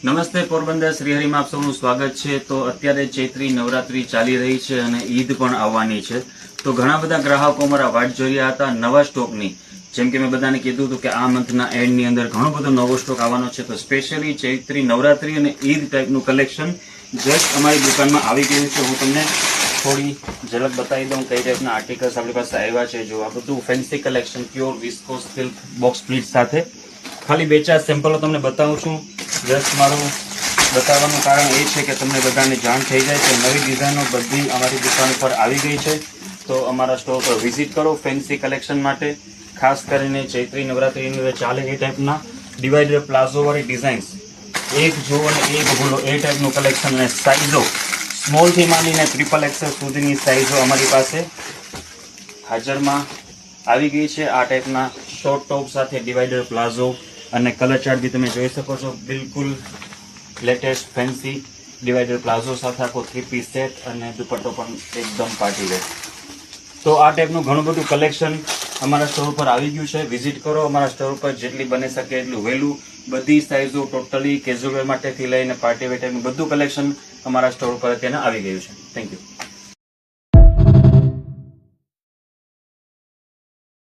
નમસ્તે પોરબંદર શ્રીહરિમાં આપ સૌનું સ્વાગત છે। તો અત્યારે ચૈત્રી નવરાત્રી ચાલી રહી છે અને ઈદ પણ આવવાની છે। તો ઘણા બધા ગ્રાહકો અમારા વાટ જોઈ રહ્યા હતા નવા સ્ટોકની। જેમ કે મેં બધાને કીધું હતું કે આ મંથના એન્ડની અંદર ઘણો બધો નવો સ્ટોક આવવાનો છે। તો સ્પેશિયલી ચૈત્રી નવરાત્રી અને ઈદ ટાઈપનું કલેક્શન જસ્ટ અમારી દુકાનમાં આવી ગયું છે। હું તમને થોડી ઝલક બતાવી દઉં કઈ ટાઈપના આર્ટિકલ્સ આપણી પાસે આવ્યા છે। જો આ બધું fancy collection pure viscous silk box print સાથે ખાલી 2-4 સેમ્પલો તમને બતાવું છું। જસ્ટ મારું બતાવવાનું કારણ એ છે કે તમને બધાને જાણ થઈ જાય કે નવી ડિઝાઇનો બધી અમારી દુકાન પર આવી ગઈ છે। તો અમારા સ્ટોર પર વિઝિટ કરો ફેન્સી કલેક્શન માટે। ખાસ કરીને ચૈત્રી નવરાત્રીની અંદર ચાલે એ ટાઈપના ડિવાઈડર પ્લાઝોવાળી ડિઝાઇન્સ એક જુઓ અને એક ભૂલો એ ટાઈપનું કલેક્શન અને સાઇઝો સ્મોલથી માંડીને XXL સુધીની સાઇઝો અમારી પાસે હાજરમાં આવી ગઈ છે। આ ટાઈપના શોર્ટ ટોપ સાથે ડિવાઈડર પ્લાઝો અને કલર ચાર્ટ બી તમે જોઈ શકો છો। બિલકુલ લેટેસ્ટ ફેન્સી ડિવાઈડર પ્લાઝો સાથે આખો 3-piece સેટ અને દુપટ્ટો પણ એકદમ પાર્ટી વેર। તો આ ટાઈપનું ઘણું બધું કલેક્શન અમારા સ્ટોર પર આવી ગયું છે। વિઝિટ કરો અમારા સ્ટોર પર, જેટલી બની શકે એટલું વહેલું। બધી સાઇઝો ટોટલી કેઝ્યુઅલ વેર માટેથી લઈને પાર્ટી વેર ટાઈપનું બધું કલેક્શન અમારા સ્ટોર પર અત્યારે આવી ગયું છે। Thank you.